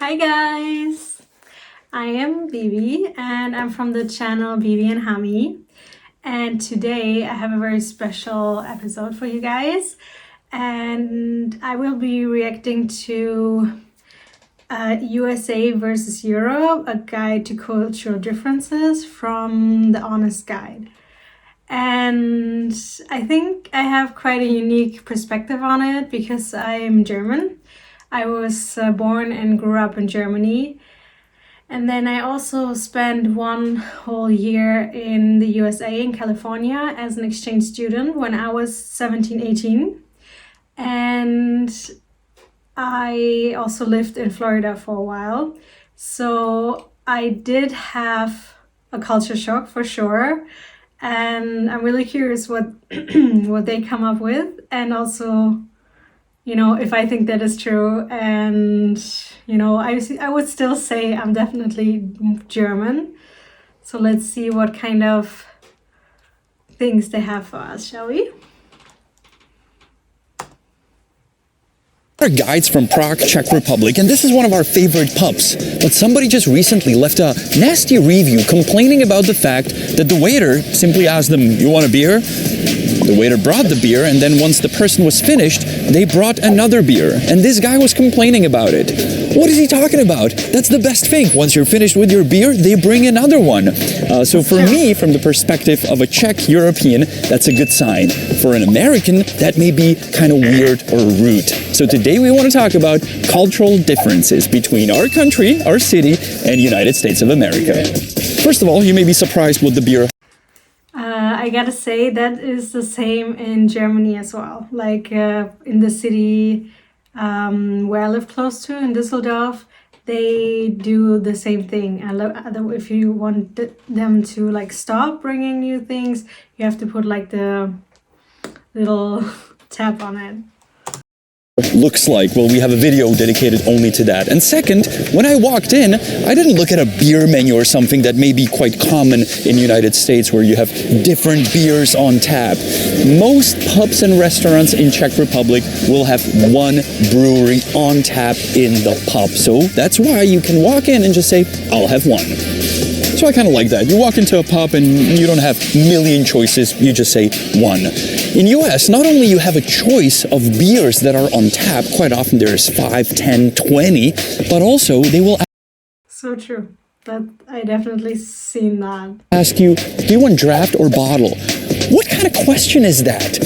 Hi guys, I am Bibi and I'm from the channel Bibi and Hami, and today I have a very special episode for you guys, and I will be reacting to USA versus Europe, a guide to cultural differences from The Honest Guide. And I think I have quite a unique perspective on it because I am German. I was born and grew up in Germany. And then I also spent one whole year in the USA, in California, as an exchange student when I was 17, 18. And I also lived in Florida for a while. So I did have a culture shock for sure. And I'm really curious what what they come up with, and also, if I think that is true. And I would still say I'm definitely German. So let's see what kind of things they have for us, shall we? Our guides from Prague, Czech Republic, and this is one of our favorite pubs. But somebody just recently left a nasty review complaining about the fact that the waiter simply asked them, "You want a beer?" The waiter brought the beer, and then once the person was finished, they brought another beer. And this guy was complaining about it. What is he talking about? That's the best thing. Once you're finished with your beer, they bring another one. So for me, from the perspective of a Czech European, that's a good sign. For an American, that may be kind of weird or rude. So today we want to talk about cultural differences between our country, our city, and United States of America. First of all, you may be surprised with the beer. I gotta say that is the same in Germany as well. Like in the city where I live close to, in Düsseldorf, they do the same thing. If you want them to like stop bringing new things, you have to put like the little tap on it. Looks like. Well, we have a video dedicated only to that. And second, when I walked in, I didn't look at a beer menu or something that may be quite common in the United States where you have different beers on tap. Most pubs and restaurants in Czech Republic will have one brewery on tap in the pub. So that's why you can walk in and just say, "I'll have one." So I kind of like that. You walk into a pub and you don't have a million choices, you just say one. In US, not only you have a choice of beers that are on tap, quite often there's 5, 10, 20, but also they will So true. That I definitely seen that. ask you, do you want draft or bottle? What kind of question is that?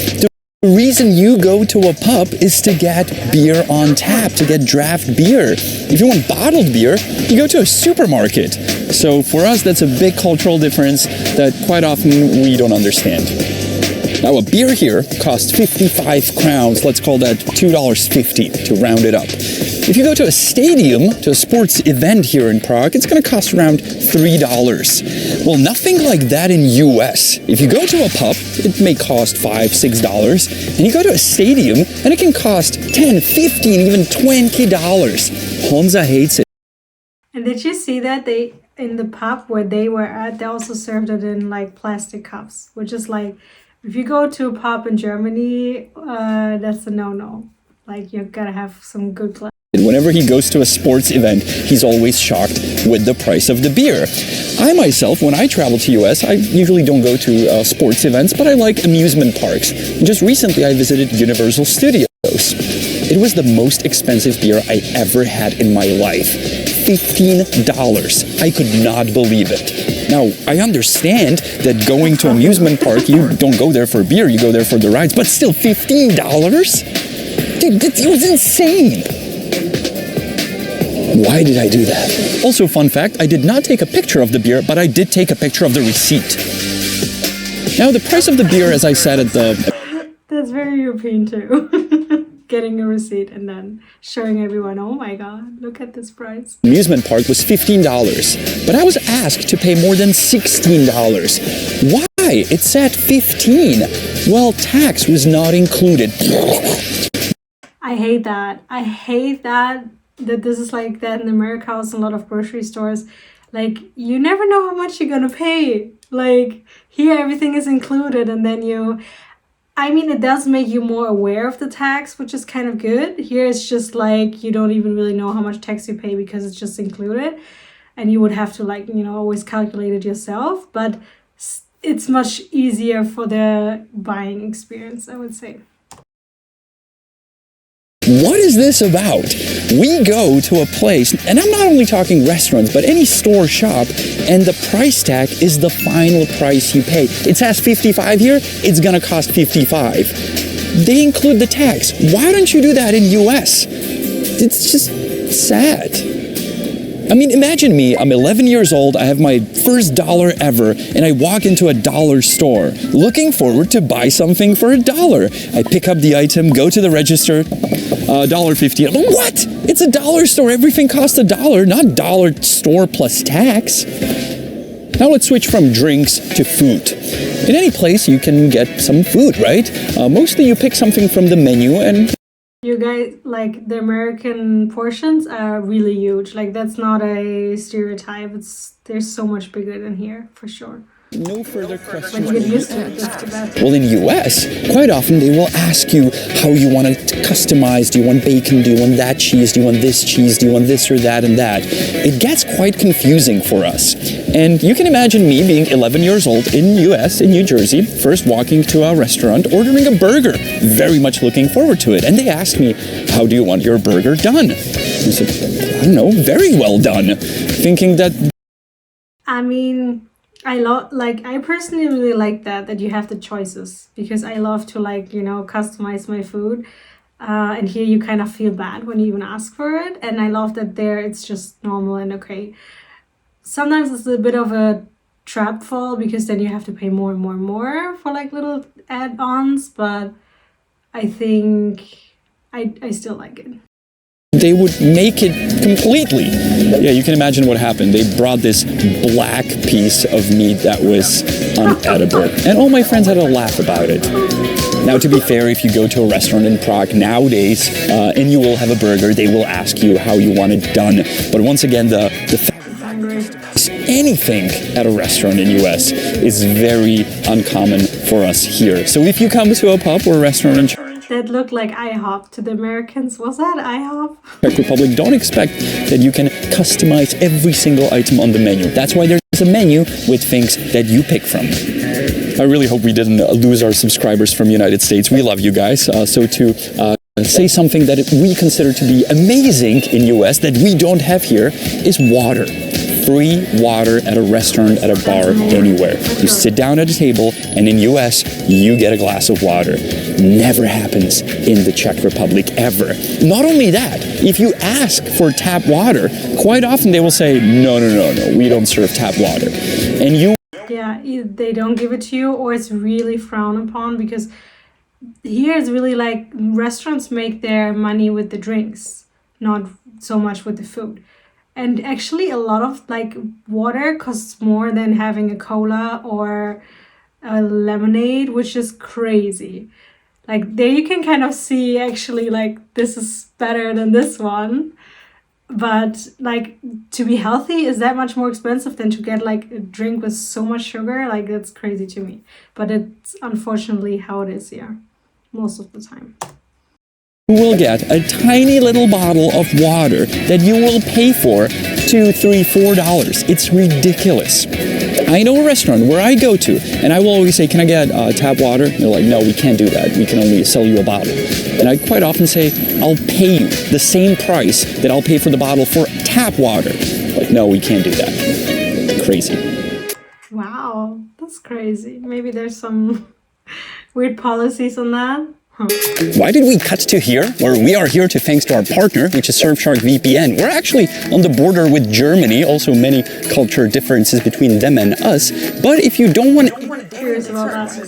The reason you go to a pub is to get beer on tap, to get draft beer. If you want bottled beer, you go to a supermarket. So for us, that's a big cultural difference that quite often we don't understand. Now, a beer here costs 55 crowns. Let's call that $2.50 to round it up. If you go to a stadium, to a sports event here in Prague, it's going to cost around $3. Well, nothing like that in US. If you go to a pub, it may cost $5, $6. And you go to a stadium, and it can cost $10, $15, even $20. Honza hates it. And did you see that they in the pub where they were at, they also served it in like plastic cups, which is like, if you go to a pub in Germany, that's a no-no. Like, you gotta have some good glass. Whenever he goes to a sports event, he's always shocked with the price of the beer. I myself, when I travel to US, I usually don't go to sports events, but I like amusement parks. And just recently, I visited Universal Studios. It was the most expensive beer I ever had in my life. $15. I could not believe it. Now, I understand that going to amusement park, you don't go there for beer, you go there for the rides, but still $15? Dude, it was insane. Why did I do that? Also, fun fact, I did not take a picture of the beer, but I did take a picture of the receipt. Now, the price of the beer, as I said at the... That's very European too. Getting a receipt and then showing everyone, oh my god, look at this price. Amusement park was $15, but I was asked to pay more than $16. Why? It said 15. Well, tax was not included. I hate that. I hate that this is like that in America, also a lot of grocery stores. Like, you never know how much you're gonna pay. Like, here everything is included, and then I mean, it does make you more aware of the tax, which is kind of good. Here it's just like you don't even really know how much tax you pay because it's just included. And you would have to like, you know, always calculate it yourself. But it's much easier for the buying experience, I would say. What is this about? We go to a place, and I'm not only talking restaurants, but any store, shop, and the price tag is the final price you pay. It says 55 here, it's gonna cost 55. They include the tax. Why don't you do that in US? It's just sad. I mean, imagine me, I'm 11 years old, I have my first dollar ever, and I walk into a dollar store, looking forward to buy something for $1. I pick up the item, go to the register, $1.50. What? It's a dollar store, everything costs $1, not dollar store plus tax. Now let's switch from drinks to food. In any place, you can get some food, right? Mostly you pick something from the menu and... You guys, like, the American portions are really huge. Like, that's not a stereotype. They're so much bigger than here, for sure. No further questions. But you get used to it, that's the best. Well, in the US, quite often they will ask you how you want it customized. Do you want bacon? Do you want that cheese? Do you want this cheese? Do you want this or that and that? It gets quite confusing for us. And you can imagine me being 11 years old in the US, in New Jersey, first walking to a restaurant, ordering a burger, very much looking forward to it. And they asked me, how do you want your burger done? I said, I don't know, very well done. Thinking that... I mean... I personally really like that you have the choices, because I love to, like, you know, customize my food. And here you kind of feel bad when you even ask for it. And I love that there it's just normal and okay. Sometimes it's a bit of a trap fall, because then you have to pay more and more and more for like little add-ons. But I think I still like it. They would make it completely. Yeah, you can imagine what happened. They brought this black piece of meat that was unedible. And all my friends had to laugh about it. Now, to be fair, if you go to a restaurant in Prague nowadays and you will have a burger, they will ask you how you want it done. But once again, the anything at a restaurant in US is very uncommon for us here. So if you come to a pub or a restaurant in that looked like IHOP to the Americans. Was that IHOP? Czech Republic, don't expect that you can customize every single item on the menu. That's why there's a menu with things that you pick from. I really hope we didn't lose our subscribers from the United States. We love you guys. So to say something that we consider to be amazing in US that we don't have here is water. Free water at a restaurant, at a bar, anywhere. You sit down at a table, and in US, you get a glass of water. Never happens in the Czech Republic, ever. Not only that, if you ask for tap water, quite often they will say, no, we don't serve tap water. And you... Yeah, they don't give it to you, or it's really frowned upon, because here it's really like restaurants make their money with the drinks, not so much with the food. And actually a lot of like water costs more than having a cola or a lemonade, which is crazy. Like there you can kind of see actually like this is better than this one. But like to be healthy is that much more expensive than to get like a drink with so much sugar. Like that's crazy to me. But it's unfortunately how it is here most of the time. You will get a tiny little bottle of water that you will pay for $2, $3, $4. It's ridiculous. I know a restaurant where I go to, and I will always say, can I get tap water? And they're like, no, we can't do that. We can only sell you a bottle. And I quite often say, I'll pay you the same price that I'll pay for the bottle for tap water. Like, no, we can't do that. Crazy. Wow, that's crazy. Maybe there's some weird policies on that. Why did we cut to here? Where we are here to thanks to our partner, which is Surfshark VPN. We're actually on the border with Germany, also many culture differences between them and us. But if you don't want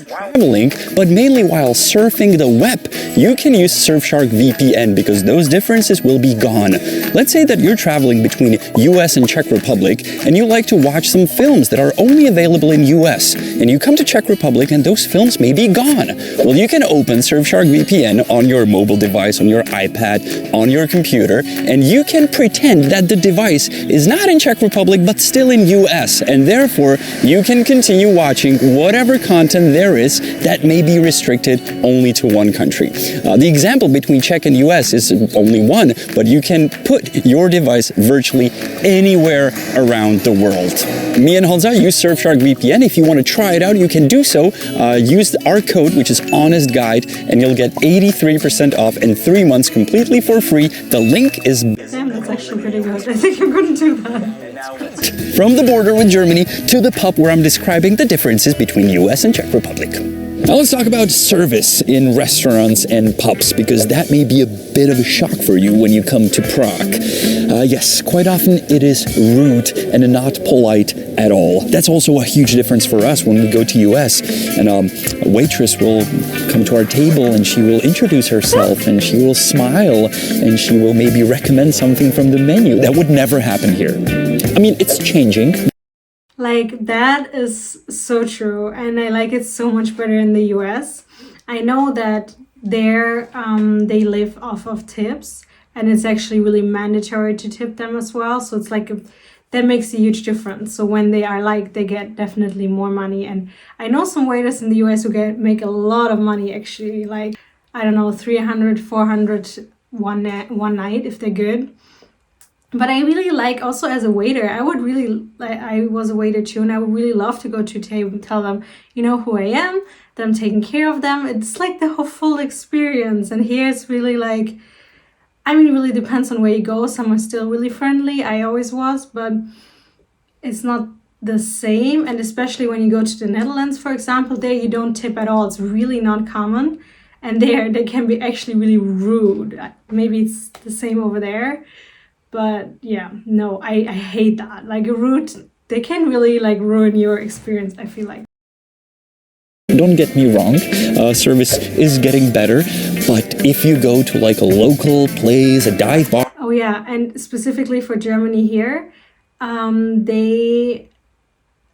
traveling, but mainly while surfing the web, you can use Surfshark VPN because those differences will be gone. Let's say that you're traveling between US and Czech Republic and you like to watch some films that are only available in US, and you come to Czech Republic and those films may be gone. Well, you can open Surfshark VPN on your mobile device, on your iPad, on your computer, and you can pretend that the device is not in Czech Republic but still in US, and therefore you can continue watching whatever whatever content there is that may be restricted only to one country. The example between Czech and US is only one, but you can put your device virtually anywhere around the world. Me and Honza use Surfshark VPN. If you want to try it out, you can do so. Use our code, which is Honest Guide, and you'll get 83% off and 3 months completely for free. The link is... Damn, that's actually pretty good. I think I'm gonna do that. From the border with Germany to the pub where I'm describing the differences between US and Czech Republic. Now let's talk about service in restaurants and pubs, because that may be a bit of a shock for you when you come to Prague. Yes, quite often it is rude and not polite at all. That's also a huge difference for us when we go to US, and a waitress will come to our table and she will introduce herself and she will smile and she will maybe recommend something from the menu. That would never happen here. I mean, it's changing. Like, that is so true, and I like it so much better in the US. I know that there they live off of tips, and it's actually really mandatory to tip them as well. So it's like that makes a huge difference. So when they are like, they get definitely more money. And I know some waiters in the US who make a lot of money actually, like, I don't know, 300, 400 one night if they're good. But I really like, also as a waiter, I would really, like, I was a waiter too, and I would really love to go to a table and tell them, you know, who I am, that I'm taking care of them. It's like the whole full experience. And here it's really like, I mean, it really depends on where you go. Some are still really friendly. I always was, but it's not the same. And especially when you go to the Netherlands, for example, there you don't tip at all. It's really not common. And there they can be actually really rude. Maybe it's the same over there. But yeah, no, I hate that. Like, a rude, they can really like ruin your experience, I feel like. Don't get me wrong, service is getting better, but if you go to like a local place, a dive bar... Oh yeah, and specifically for Germany here, they,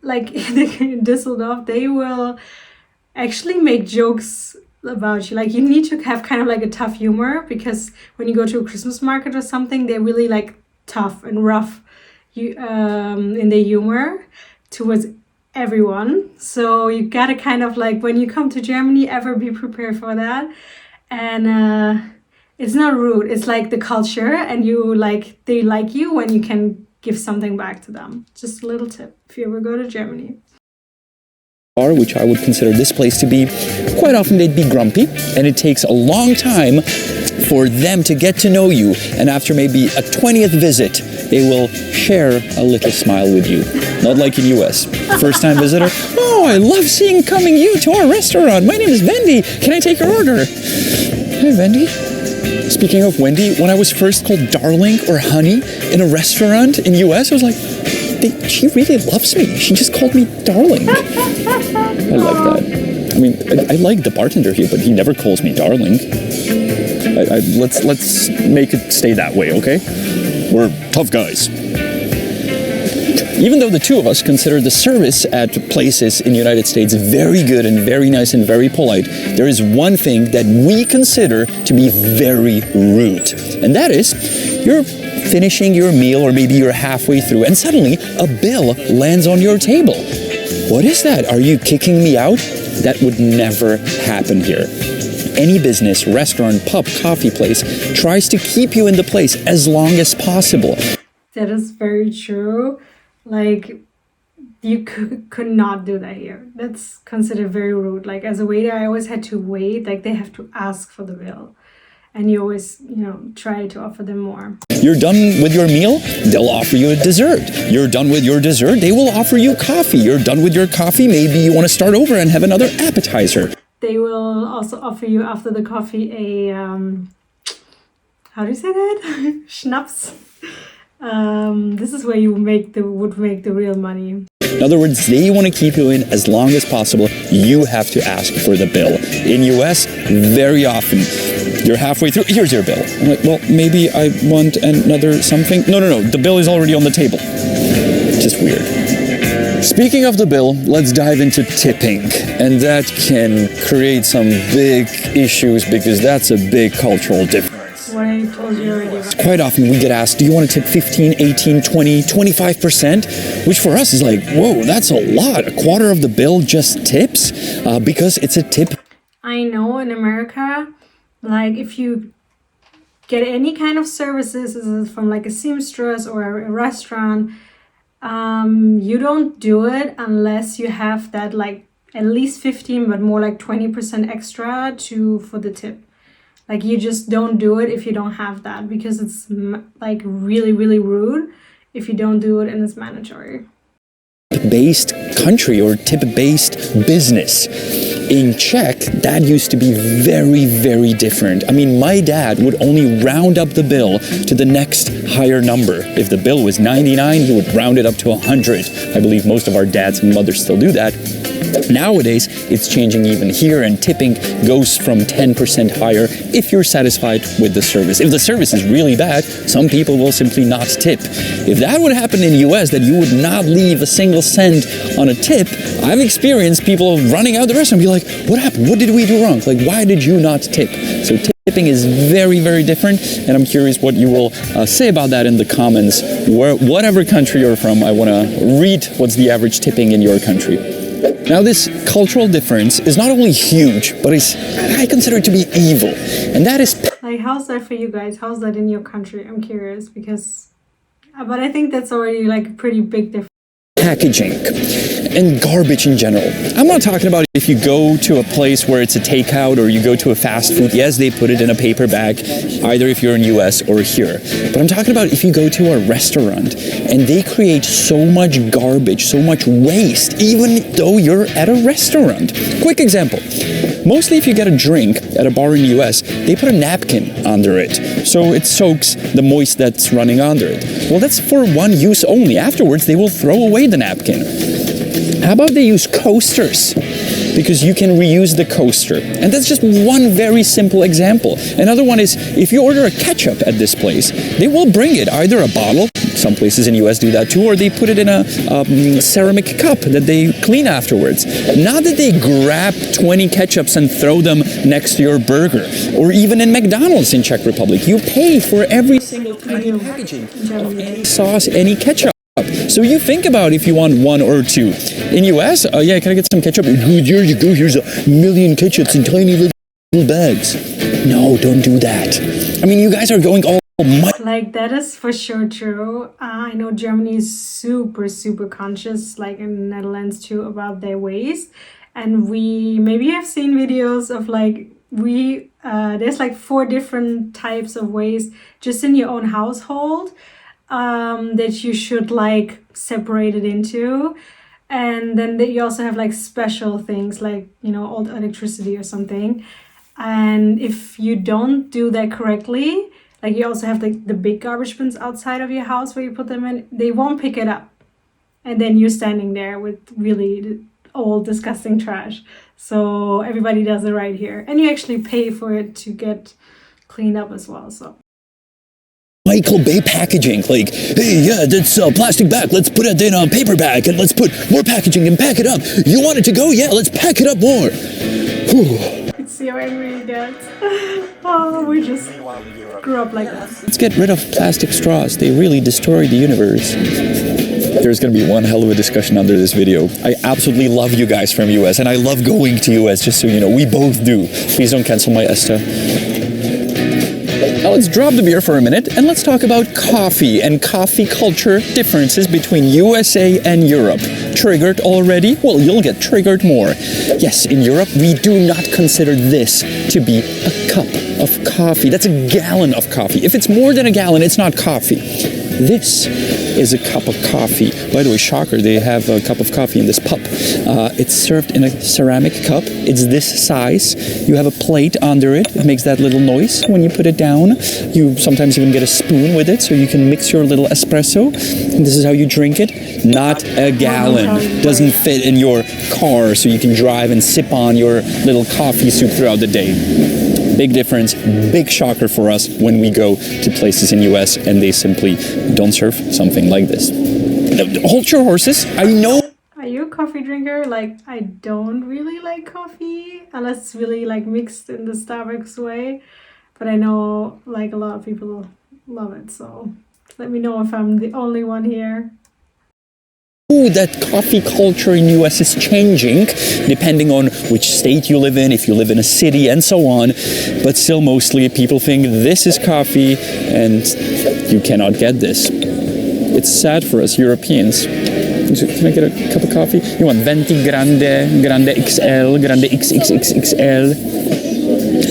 like in Düsseldorf, they will actually make jokes about you. Like, you need to have kind of like a tough humor, because when you go to a Christmas market or something, they're really like tough and rough in their humor towards everyone. So you gotta kind of like, when you come to Germany, ever be prepared for that. And it's not rude, it's like the culture, and you like, they like you when you can give something back to them. Just a little tip if you ever go to Germany. Which I would consider this place to be, quite often they'd be grumpy, and it takes a long time for them to get to know you, and after maybe a 20th visit, they will share a little smile with you. Not like in US. First time visitor, oh, I love coming you to our restaurant. My name is Wendy. Can I take your order? Hey, Wendy. Speaking of Wendy, when I was first called darling or honey in a restaurant in US, I was like, she really loves me. She just called me darling. I like that. I mean, I like the bartender here, but he never calls me darling. Let's make it stay that way, okay? We're tough guys. Even though the two of us consider the service at places in the United States very good and very nice and very polite, there is one thing that we consider to be very rude. And that is, you're finishing your meal, or maybe you're halfway through, and suddenly a bill lands on your table. What is that? Are you kicking me out? That would never happen here. Any business, restaurant, pub, coffee place tries to keep you in the place as long as possible. That is very true. Like, you could not do that here. That's considered very rude. Like, as a waiter, I always had to wait. Like, they have to ask for the bill. And you always, try to offer them more. You're done with your meal, they'll offer you a dessert. You're done with your dessert, they will offer you coffee. You're done with your coffee, maybe you want to start over and have another appetizer. They will also offer you, after the coffee, a, how do you say that? Schnapps. This is where you would make the real money. In other words, they want to keep you in as long as possible. You have to ask for the bill. In US, very often, you're halfway through, here's your bill. I'm like, well, maybe I want another something. No, the bill is already on the table. Just weird. Speaking of the bill, let's dive into tipping. And that can create some big issues, because that's a big cultural difference. what I told you already about. Quite often we get asked, do you want to tip 15, 18, 20, 25%? Which for us is like, whoa, that's a lot. A quarter of the bill just tips because it's a tip. I know in America, like if you get any kind of services from like a seamstress or a restaurant, you don't do it unless you have that like at least 15 but more like 20% extra for the tip. Like you just don't do it if you don't have that, because it's like really rude if you don't do it and it's mandatory. Based country or tip-based business. In Czech, that used to be very different. I mean, my dad would only round up the bill to the next higher number. If the bill was 99, he would round it up to 100. I believe most of our dads and mothers still do that. Nowadays, it's changing even here, and tipping goes from 10% higher if you're satisfied with the service. If the service is really bad, some people will simply not tip. If that would happen in the US, that you would not leave a single cent on a tip, I've experienced people running out the restaurant and be like, what happened? What did we do wrong? Like, why did you not tip? So tipping is very different, and I'm curious what you will say about that in the comments. Whatever country you're from, I want to read what's the average tipping in your country. Now, this cultural difference is not only huge, but I consider it to be evil. And that is... Like, how's that for you guys? How's that in your country? I'm curious because... But I think that's already like a pretty big difference. Packaging and garbage in general. I'm not talking about if you go to a place where it's a takeout or you go to a fast food. Yes, they put it in a paper bag, either if you're in US or here. But I'm talking about if you go to a restaurant and they create so much garbage, so much waste, even though you're at a restaurant. Quick example. Mostly if you get a drink at a bar in the US, they put a napkin under it, so it soaks the moist that's running under it. Well, that's for one use only. Afterwards, they will throw away the napkin. How about they use coasters? Because you can reuse the coaster. And that's just one very simple example. Another one is, if you order a ketchup at this place, they will bring it, either a bottle, some places in the US do that too, or they put it in a ceramic cup that they clean afterwards. Not that they grab 20 ketchups and throw them next to your burger. Or even in McDonald's in Czech Republic, you pay for every single tiny packaging of any sauce, any ketchup. So you think about if you want one or two. In US, yeah, can I get some ketchup? Here you go, here's 1,000,000 ketchups in tiny little bags. No, don't do that. I mean, you guys are going all like, that is for sure true. I know Germany is super conscious, like in the Netherlands too, about their waste. And we maybe have seen videos of like, there's like 4 different types of waste just in your own household. That you should like separate it into, and then you also have like special things like, you know, old electricity or something. And if you don't do that correctly, like you also have like the big garbage bins outside of your house where you put them in, they won't pick it up, and then you're standing there with really old disgusting trash. So everybody does it right here, and you actually pay for it to get cleaned up as well. So Michael Bay packaging, like, hey, yeah, that's a plastic bag, let's put it in a paper bag, and let's put more packaging and pack it up. You want it to go? Yeah, let's pack it up more. Whew. It's so angry he gets. Oh, we just grew up like that. Let's get rid of plastic straws. They really destroy the universe. There's going to be one hell of a discussion under this video. I absolutely love you guys from US, and I love going to US, just so you know. We both do. Please don't cancel my ESTA. Now let's drop the beer for a minute and let's talk about coffee and coffee culture differences between USA and Europe. Triggered already? Well, you'll get triggered more. Yes, in Europe, we do not consider this to be a cup of coffee. That's a gallon of coffee. If it's more than a gallon, it's not coffee. This is a cup of coffee. By the way, shocker, they have a cup of coffee in this pup. It's served in a ceramic cup. It's this size. You have a plate under it. It makes that little noise when you put it down. You sometimes even get a spoon with it so you can mix your little espresso. And this is how you drink it. Not a gallon. Doesn't fit in your car so you can drive and sip on your little coffee soup throughout the day. Big difference, big shocker for us when we go to places in US and they simply don't serve something like this. Hold your horses. I know. Are you a coffee drinker? Like, I don't really like coffee unless it's really like mixed in the Starbucks way. but I know like a lot of people love it, so let me know if I'm the only one here. That coffee culture in US is changing depending on which state you live in, if you live in a city and so on, but still mostly people think this is coffee and you cannot get this. It's sad for us Europeans. Can I get a cup of coffee? You want venti grande, grande XL, grande XXXXL,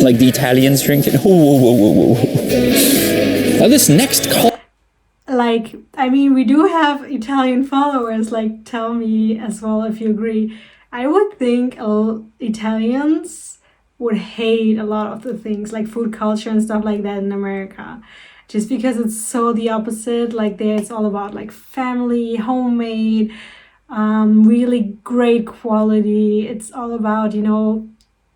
like the Italians drink it. Whoa. Now this next call. Like, I mean, we do have Italian followers, like, tell me as well if you agree. I would think Italians would hate a lot of the things, like food culture and stuff like that in America. Just because it's so the opposite, like there it's all about like family, homemade, really great quality. It's all about, you know,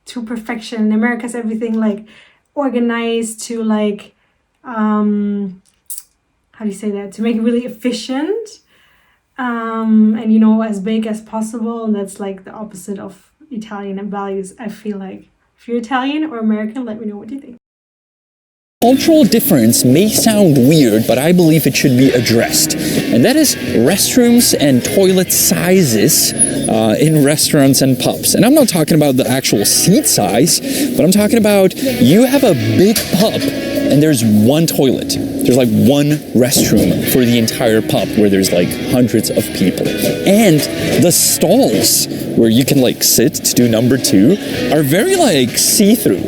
to perfection. In America's everything like organized to like, how do you say that, to make it really efficient, and you know, as big as possible. And that's like the opposite of Italian values, I feel like. If you're Italian or American, let me know what you think. Cultural difference may sound weird, but I believe it should be addressed. And that is restrooms and toilet sizes in restaurants and pubs. And I'm not talking about the actual seat size, but I'm talking about you have a big pub and there's one toilet. There's like one restroom for the entire pub where there's like hundreds of people. And the stalls where you can like sit to do number two are very like see-through.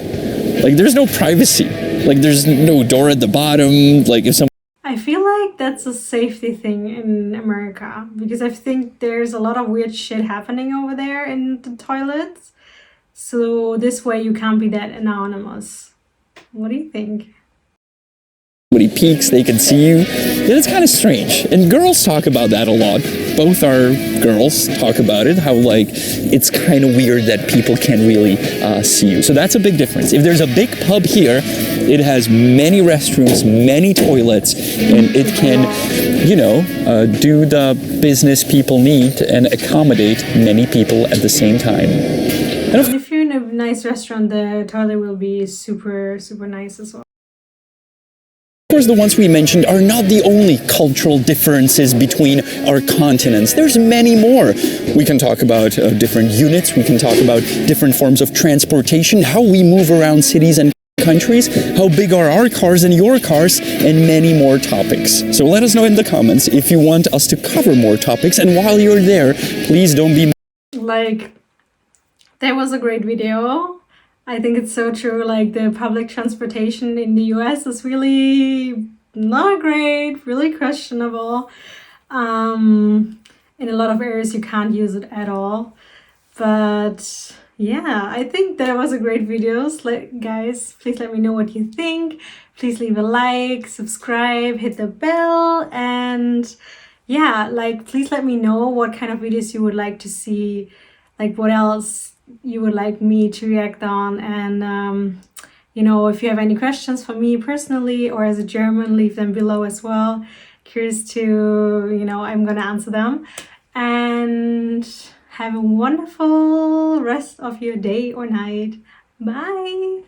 Like there's no privacy. Like there's no door at the bottom. Like if someone, I feel like that's a safety thing in America, because I think there's a lot of weird shit happening over there in the toilets. So this way you can't be that anonymous. What do you think? somebody peeks, they can see you. Then it's kind of strange. And girls talk about that a lot. Both our girls talk about it, how like it's kind of weird that people can't really see you. So that's a big difference. If there's a big pub here, it has many restrooms, many toilets, and it can, you know, do the business people need and accommodate many people at the same time. And if you're in a nice restaurant, the toilet will be super, super nice as well. Of course, the ones we mentioned are not the only cultural differences between our continents. There's many more. We can talk about different units. We can talk about different forms of transportation, how we move around cities and countries, how big are our cars and your cars, and many more topics. So let us know in the comments if you want us to cover more topics. And while you're there, please don't be... Like, that was a great video. I think it's so true. Like, the public transportation in the US is really not great, really questionable. In a lot of areas you can't use it at all. But yeah, I think that was a great video. Guys, please let me know what you think. Please leave a like, subscribe, hit the bell, and yeah, like, please let me know what kind of videos you would like to see, like what else you would like me to react on. And you know, if you have any questions for me personally or as a German, leave them below as well. Curious to, you know, I'm gonna answer them. And have a wonderful rest of your day or night. Bye.